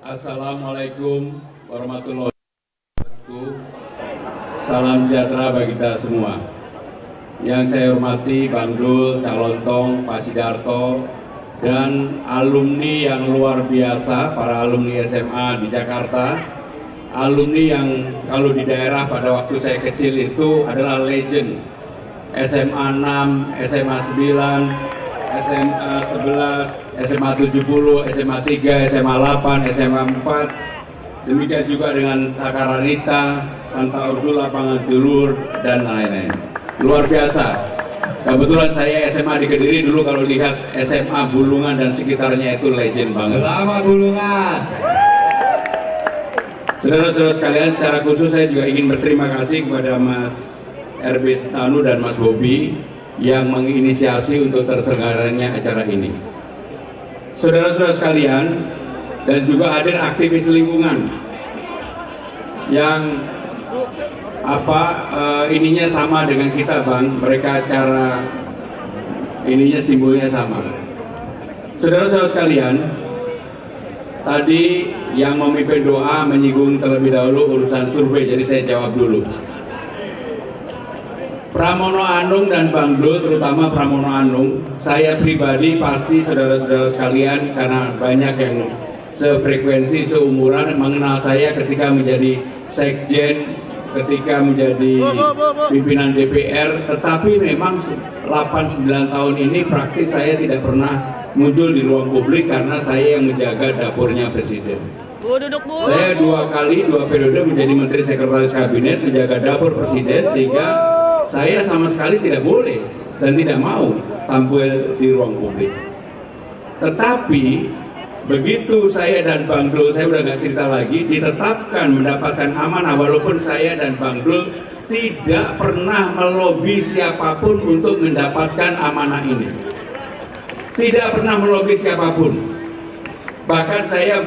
Assalamualaikum warahmatullahi wabarakatuh. Salam sejahtera bagi kita semua. Yang saya hormati Bang Dul, Cak Lontong, Pak Sidarto, dan alumni yang luar biasa, para alumni SMA di Jakarta. Alumni yang kalau di daerah pada waktu saya kecil itu adalah legend. SMA 6, SMA 9, SMA 11, SMA 70, SMA 3, SMA 8, SMA 4. Demikian juga dengan Takaranita, Tanta Ursula Pangantilur, dan lain-lain. Luar biasa. Kebetulan saya SMA di Kediri dulu, kalau lihat SMA Bulungan dan sekitarnya itu legend banget. Selamat Bulungan. Saudara-saudara sekalian, secara khusus saya juga ingin berterima kasih kepada Mas RB Tanu dan Mas Bobi yang menginisiasi untuk terselenggaranya acara ini. Saudara-saudara sekalian, dan juga hadir aktivis lingkungan yang ininya sama dengan kita, Bang. Mereka cara ininya, simbolnya sama. Saudara-saudara sekalian, tadi yang memimpin doa menyinggung terlebih dahulu urusan survei, jadi saya jawab dulu. Pramono Anung dan Bang Dul, terutama Pramono Anung, saya pribadi pasti saudara-saudara sekalian, karena banyak yang sefrekuensi, seumuran, mengenal saya ketika menjadi sekjen, ketika menjadi pimpinan DPR, tetapi memang 8-9 tahun ini praktis saya tidak pernah muncul di ruang publik karena saya yang menjaga dapurnya Presiden. Saya 2 periode menjadi Menteri Sekretaris Kabinet, menjaga dapur Presiden, sehingga saya sama sekali tidak boleh dan tidak mau tampil di ruang publik. Tetapi begitu saya dan Bang Dul, saya udah nggak cerita lagi, ditetapkan mendapatkan amanah, walaupun saya dan Bang Dul tidak pernah melobi siapapun untuk mendapatkan amanah ini. Tidak pernah melobi siapapun. Bahkan saya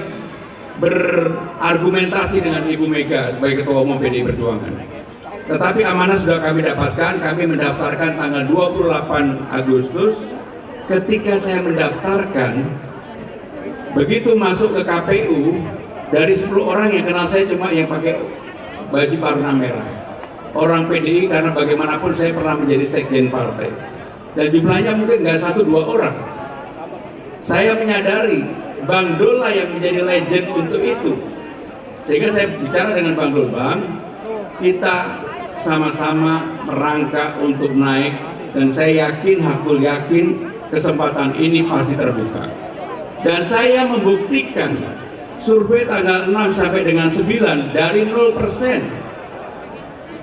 berargumentasi dengan Ibu Mega sebagai Ketua Umum PDI Perjuangan. Tetapi amanah sudah kami dapatkan, kami mendaftarkan tanggal 28 Agustus. Ketika saya mendaftarkan, begitu masuk ke KPU, dari 10 orang yang kenal saya cuma yang pakai baju warna merah. Orang PDI, karena bagaimanapun saya pernah menjadi sekjen partai. Dan jumlahnya mungkin nggak 1-2 orang. Saya menyadari Bang Dul lah yang menjadi legend untuk itu. Sehingga saya bicara dengan Bang Dul, Bang, kita sama-sama merangkak untuk naik, dan saya yakin, Hakul yakin kesempatan ini pasti terbuka. Dan saya membuktikan survei tanggal 6 sampai dengan 9 dari 0%.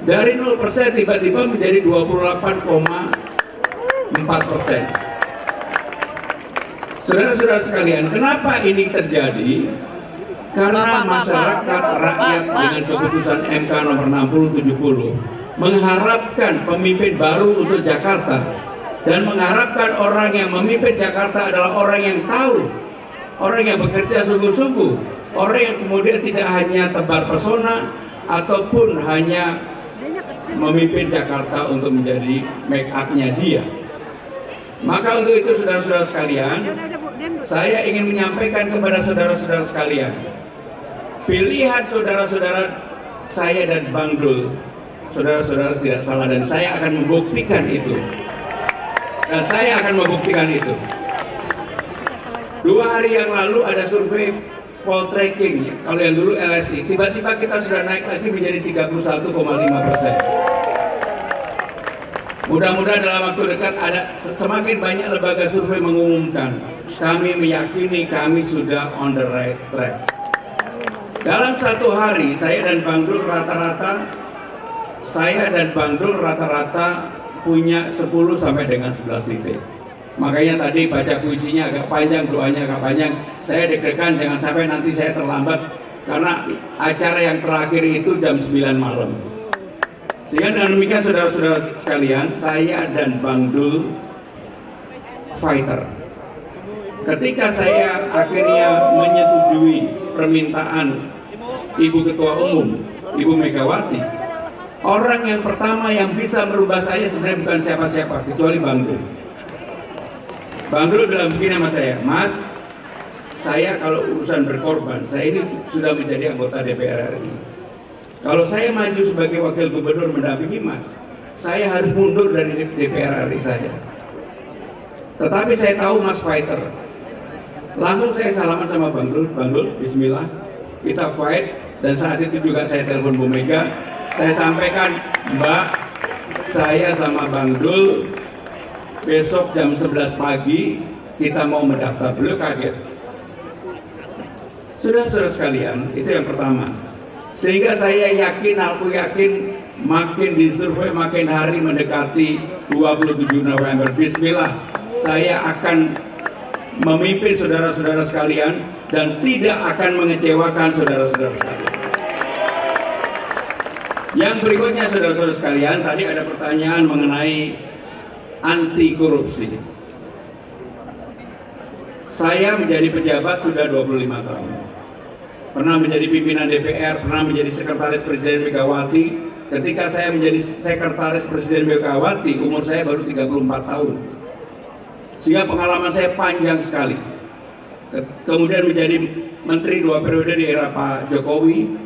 Dari 0% tiba-tiba menjadi 28,4%. Saudara-saudara sekalian, kenapa ini terjadi? Karena masyarakat, rakyat dengan keputusan MK nomor 60/70 mengharapkan pemimpin baru untuk Jakarta, dan mengharapkan orang yang memimpin Jakarta adalah orang yang tahu, orang yang bekerja sungguh-sungguh, orang yang kemudian tidak hanya tebar pesona ataupun hanya memimpin Jakarta untuk menjadi make up-nya dia. Maka untuk itu saudara-saudara sekalian, saya ingin menyampaikan kepada saudara-saudara sekalian, pilihan saudara-saudara saya dan Bang Dul, saudara-saudara tidak salah, dan saya akan membuktikan itu. Dan saya akan membuktikan itu. 2 hari yang lalu ada survei Poltreking, kalau yang dulu LSI, tiba-tiba kita sudah naik lagi menjadi 31,5%. Mudah-mudahan dalam waktu dekat ada semakin banyak lembaga survei mengumumkan. Kami meyakini kami sudah on the right track. Dalam 1 hari saya dan Bang Dul rata-rata punya 10 sampai dengan 11 titik. Makanya tadi baca puisinya agak panjang, doanya agak panjang. Saya deg-degan jangan sampai nanti saya terlambat, karena acara yang terakhir itu jam 9 malam. Sehingga dengan demikian saudara-saudara sekalian, saya dan Bang Dul fighter. Ketika saya akhirnya menyetujui permintaan Ibu Ketua Umum, Ibu Megawati, orang yang pertama yang bisa merubah saya sebenarnya bukan siapa-siapa kecuali Bang Dul. Bang Dul bilang begini sama saya, Mas, Saya kalau urusan berkorban, saya ini sudah menjadi anggota DPR RI. Kalau saya maju sebagai wakil gubernur mendampingi Mas, saya harus mundur dari DPR RI saja. Tetapi saya tahu Mas fighter. Langsung saya salaman sama Bang Dul, bismillah, kita fight. Dan saat itu juga saya telepon Bu Mega, saya sampaikan, Mbak, saya sama Bang Dul besok jam 11 pagi kita mau mendaftar. Beliau kaget. Saudara-saudara sekalian, itu yang pertama. Sehingga saya yakin, aku yakin makin disurvei, makin hari mendekati 27 November. Bismillah, saya akan memimpin saudara-saudara sekalian dan tidak akan mengecewakan saudara-saudara sekalian. Yang berikutnya saudara-saudara sekalian, tadi ada pertanyaan mengenai anti korupsi. Saya menjadi pejabat sudah 25 tahun. Pernah menjadi pimpinan DPR, pernah menjadi sekretaris Presiden Megawati. Ketika saya menjadi sekretaris Presiden Megawati, umur saya baru 34 tahun. Sehingga pengalaman saya panjang sekali. Kemudian menjadi menteri 2 periode di era Pak Jokowi.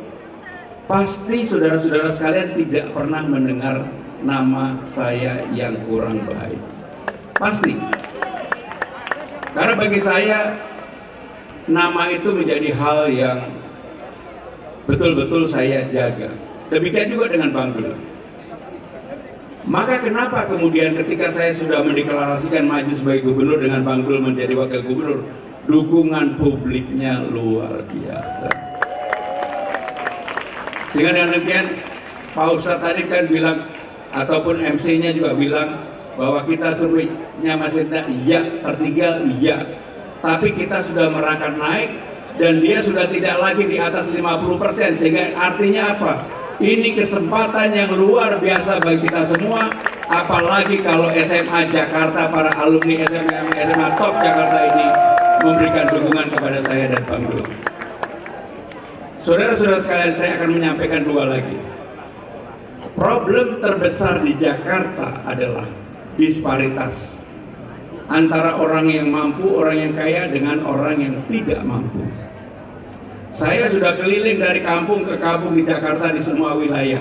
Pasti saudara-saudara sekalian tidak pernah mendengar nama saya yang kurang baik. Pasti. Karena bagi saya, nama itu menjadi hal yang betul-betul saya jaga. Demikian juga dengan Bang Dul. Maka kenapa kemudian ketika saya sudah mendeklarasikan maju sebagai gubernur dengan Bang Dul menjadi wakil gubernur, dukungan publiknya luar biasa. Sehingga dengan demikian Pak Ustadz tadi kan bilang, ataupun MC-nya juga bilang bahwa kita surveinya masih tidak, iya, tertinggal, iya. Tapi kita sudah merangkak naik dan dia sudah tidak lagi di atas 50%, sehingga artinya apa? Ini kesempatan yang luar biasa bagi kita semua, apalagi kalau SMA Jakarta, para alumni SMA top Jakarta ini memberikan dukungan kepada saya dan Bang Dul. Saudara-saudara sekalian, saya akan menyampaikan dua lagi. Problem terbesar di Jakarta adalah disparitas antara orang yang mampu, orang yang kaya dengan orang yang tidak mampu. Saya sudah keliling dari kampung ke kampung di Jakarta di semua wilayah.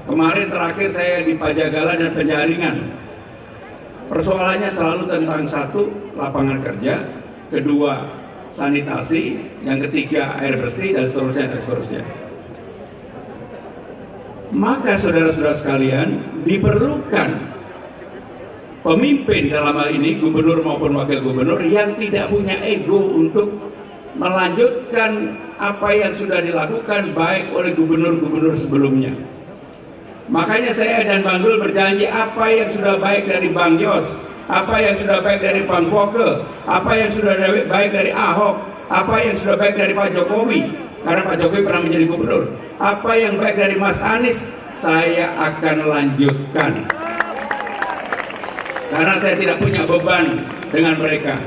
Kemarin terakhir saya di Pajagalan dan Penjaringan. Persoalannya selalu tentang satu, lapangan kerja, kedua, sanitasi, yang ketiga, air bersih, dan seterusnya, dan seterusnya. Maka saudara-saudara sekalian, diperlukan pemimpin dalam hal ini, gubernur maupun wakil gubernur, yang tidak punya ego untuk melanjutkan apa yang sudah dilakukan baik oleh gubernur-gubernur sebelumnya. Makanya saya dan Bang Dul berjanji, apa yang sudah baik dari Bang Yos, apa yang sudah baik dari Bang Foke, apa yang sudah baik dari Ahok, apa yang sudah baik dari Pak Jokowi, karena Pak Jokowi pernah menjadi gubernur, apa yang baik dari Mas Anies, saya akan lanjutkan. Karena saya tidak punya beban dengan mereka.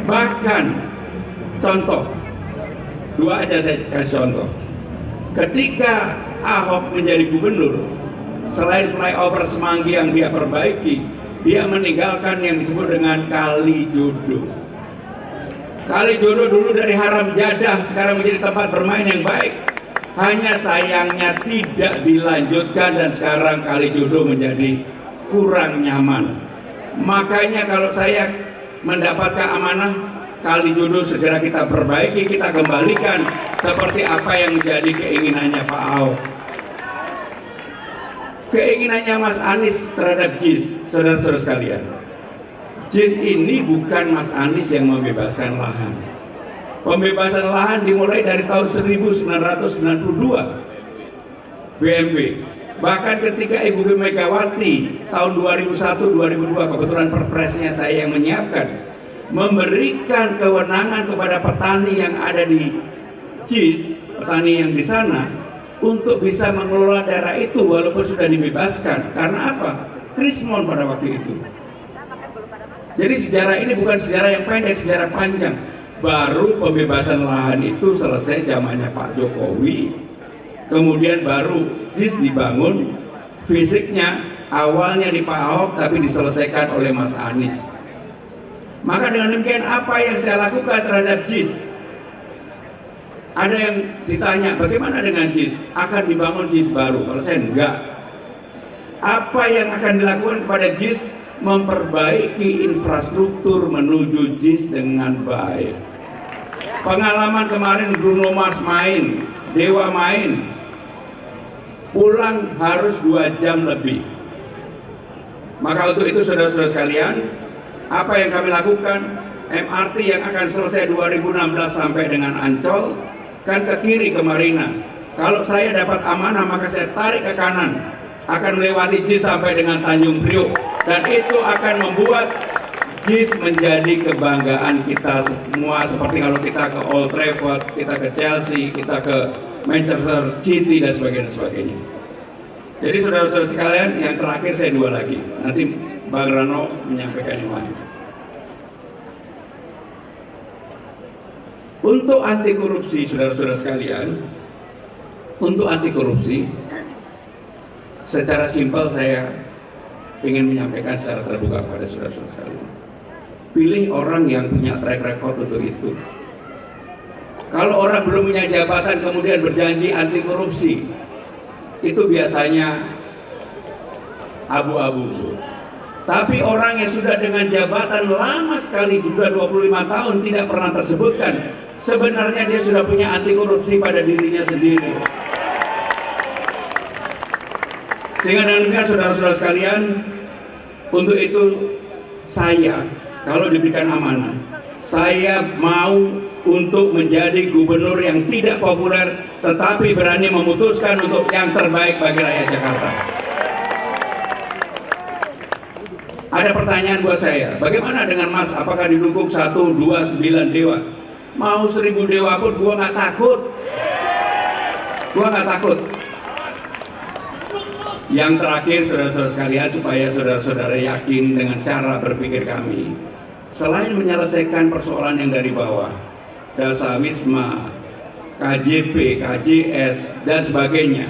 Bahkan contoh, dua aja saya kasih contoh. Ketika Ahok menjadi gubernur, selain flyover Semanggi yang dia perbaiki, dia meninggalkan yang disebut dengan Kali Jodo. Kali Jodo dulu dari haram jadah, sekarang menjadi tempat bermain yang baik. Hanya sayangnya tidak dilanjutkan dan sekarang Kali Jodo menjadi kurang nyaman. Makanya kalau saya mendapatkan amanah, Kali Jodo segera kita perbaiki, kita kembalikan seperti apa yang menjadi keinginannya Pak Ahok. Keinginannya Mas Anies terhadap JIS, saudara-saudara sekalian. JIS ini bukan Mas Anies yang membebaskan lahan. Pembebasan lahan dimulai dari tahun 1992 BMB. Bahkan ketika Ibu Megawati tahun 2001-2002, kebetulan perpresnya saya yang menyiapkan, memberikan kewenangan kepada petani yang ada di JIS, petani yang di sana, untuk bisa mengelola daerah itu walaupun sudah dibebaskan. Karena apa? Krismon pada waktu itu. Jadi sejarah ini bukan sejarah yang pendek, sejarah panjang. Baru pembebasan lahan itu selesai zamannya Pak Jokowi, kemudian baru JIS dibangun. Fisiknya awalnya di Pak Ahok tapi diselesaikan oleh Mas Anies. Maka dengan demikian apa yang saya lakukan terhadap JIS? Ada yang ditanya, bagaimana dengan JIS? Akan dibangun JIS baru? Kalau saya enggak. Apa yang akan dilakukan kepada JIS? Memperbaiki infrastruktur menuju JIS dengan baik. Pengalaman kemarin Bruno Mars main, Dewa main, pulang harus 2 jam lebih. Maka untuk itu saudara-saudara sekalian, apa yang kami lakukan? MRT yang akan selesai 2016 sampai dengan Ancol, kan ke kiri ke Marina. Kalau saya dapat amanah maka saya tarik ke kanan, akan melewati JIS sampai dengan Tanjung Priok, dan itu akan membuat JIS menjadi kebanggaan kita semua, seperti kalau kita ke Old Trafford, kita ke Chelsea, kita ke Manchester City dan sebagainya. Jadi saudara-saudara sekalian, yang terakhir saya 2 lagi, nanti Bang Rano menyampaikan yang lain. Untuk anti korupsi, saudara-saudara sekalian, untuk anti korupsi, secara simpel saya ingin menyampaikan secara terbuka kepada saudara-saudara sekalian. Pilih orang yang punya track record untuk itu. Kalau orang belum punya jabatan kemudian berjanji anti korupsi, itu biasanya abu-abu. Tapi orang yang sudah dengan jabatan lama sekali, juga 25 tahun tidak pernah tersebutkan, sebenarnya dia sudah punya anti korupsi pada dirinya sendiri. Sehingga dengan demikian saudara-saudara sekalian, untuk itu saya, kalau diberikan amanah, saya mau untuk menjadi gubernur yang tidak populer, tetapi berani memutuskan untuk yang terbaik bagi rakyat Jakarta. Ada pertanyaan buat saya, bagaimana dengan Mas, apakah didukung 1, 2, 9 dewa? Mau 1000 dewa pun gua nggak takut. Gua nggak takut. Yang terakhir saudara-saudara sekalian, supaya saudara-saudara yakin dengan cara berpikir kami, selain menyelesaikan persoalan yang dari bawah, Dasawisma, KJP, KJS, dan sebagainya,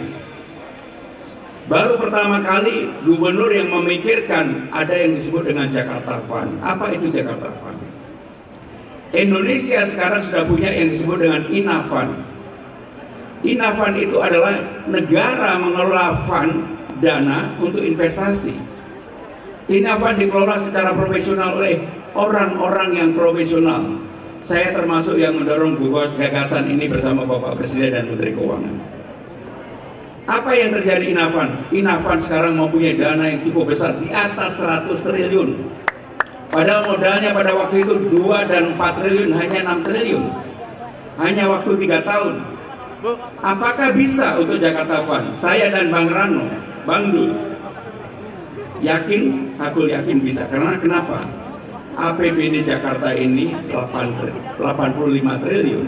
baru pertama kali gubernur yang memikirkan ada yang disebut dengan Jakarta Fund. Apa itu Jakarta Fund? Indonesia sekarang sudah punya yang disebut dengan INAFUND. INAFUND itu adalah negara mengelola fund, dana untuk investasi. INAFUND dikelola secara profesional oleh orang-orang yang profesional. Saya termasuk yang mendorong gagasan ini bersama Bapak Presiden dan Menteri Keuangan. Apa yang terjadi INAFUND? INAFUND sekarang mempunyai dana yang cukup besar, di atas 100 triliun. Padahal modalnya pada waktu itu 2 dan 4 triliun, hanya 6 triliun. Hanya waktu 3 tahun. Apakah bisa untuk Jakarta Fund? Saya dan Bang Rano, Bang Dul, yakin, aku yakin bisa. Karena kenapa? APBD Jakarta ini 85 triliun.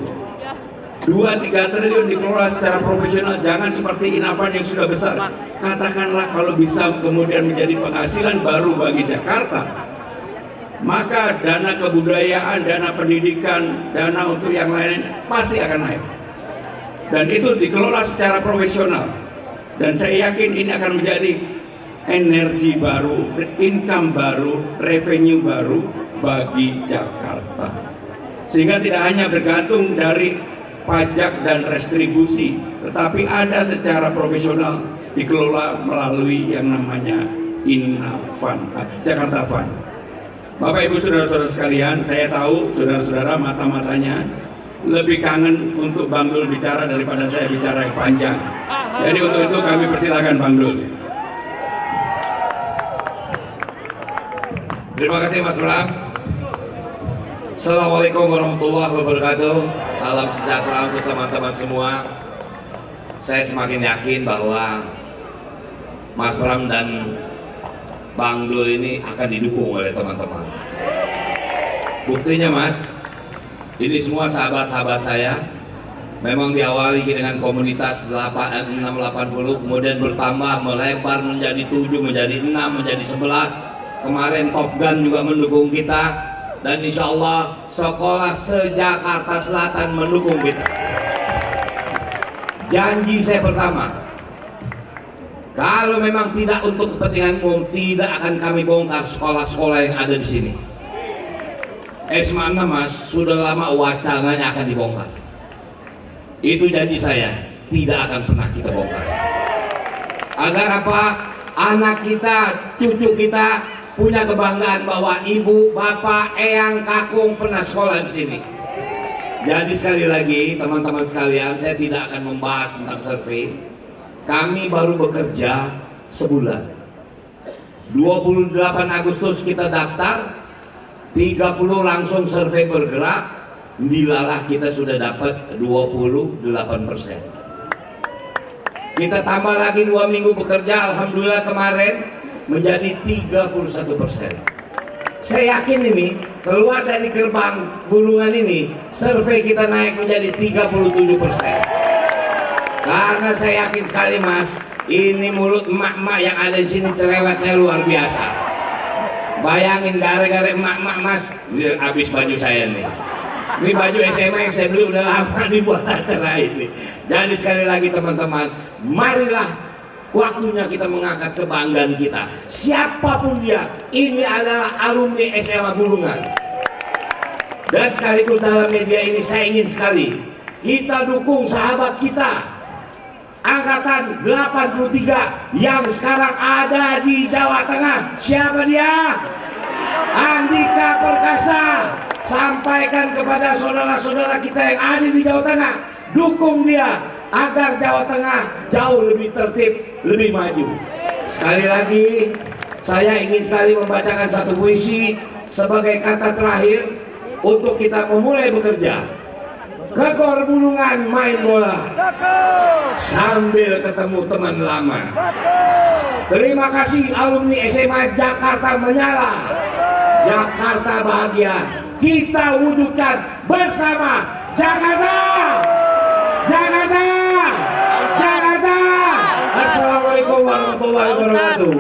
2-3 triliun dikelola secara profesional, jangan seperti INAFUND yang sudah besar. Katakanlah kalau bisa kemudian menjadi penghasilan baru bagi Jakarta, maka dana kebudayaan, dana pendidikan, dana untuk yang lain pasti akan naik. Dan itu dikelola secara profesional. Dan saya yakin ini akan menjadi energi baru, income baru, revenue baru bagi Jakarta. Sehingga tidak hanya bergantung dari pajak dan restribusi, tetapi ada secara profesional dikelola melalui yang namanya INAFUND, Jakarta Fund. Bapak Ibu saudara-saudara sekalian, saya tahu saudara-saudara mata-matanya lebih kangen untuk Bang Dul bicara daripada saya bicara yang panjang. Jadi untuk itu kami persilakan Bang Dul. Terima kasih Mas Bram. Assalamualaikum warahmatullahi wabarakatuh. Salam sejahtera untuk teman-teman semua. Saya semakin yakin bahwa Mas Bram dan Bang Dul ini akan didukung oleh teman-teman. Buktinya Mas, ini semua sahabat-sahabat saya. Memang diawali dengan komunitas 680, kemudian bertambah, melebar menjadi 7, menjadi 6, menjadi 11. Kemarin Top Gun juga mendukung kita, dan insya Allah sekolah se-Jakarta Selatan mendukung kita. Janji saya pertama, kalau memang tidak untuk kepentingan umum, tidak akan kami bongkar sekolah-sekolah yang ada di sini. SMA 6 Mas, sudah lama wacananya akan dibongkar. Itu janji saya, tidak akan pernah kita bongkar. Agar apa? Anak kita, cucu kita punya kebanggaan bahwa ibu, bapak, eyang, kakung pernah sekolah di sini. Jadi sekali lagi teman-teman sekalian, saya tidak akan membahas tentang survei. Kami baru bekerja sebulan. 28 Agustus kita daftar, 30 langsung survei bergerak, dilalah kita sudah dapat 28%. Kita tambah lagi 2 minggu bekerja, alhamdulillah kemarin menjadi 31%. Saya yakin ini keluar dari gerbang Bulungan ini, survei kita naik menjadi 37%. Karena saya yakin sekali Mas, ini mulut emak-emak yang ada di sini cerewetnya luar biasa. Bayangin gara-gara emak-emak Mas, habis baju saya nih. Ini baju SMA yang saya beli udah lama dibuat acara ini. Jadi sekali lagi teman-teman, marilah waktunya kita mengangkat kebanggaan kita. Siapapun dia, ini adalah alumni SMA Bulungan. Dan sekaligus dalam media ini saya ingin sekali kita dukung sahabat kita Angkatan 83 yang sekarang ada di Jawa Tengah. Siapa dia? Andika Perkasa. Sampaikan kepada saudara-saudara kita yang ada di Jawa Tengah, dukung dia agar Jawa Tengah jauh lebih tertib, lebih maju. Sekali lagi, saya ingin sekali membacakan satu puisi sebagai kata terakhir untuk kita memulai bekerja. Ke Gor Bulungan main bola sambil ketemu teman lama. Terima kasih alumni SMA Jakarta Menyala. Jakarta bahagia. Kita wujudkan bersama Jakarta. Jakarta. Jakarta. Assalamualaikum warahmatullahi wabarakatuh.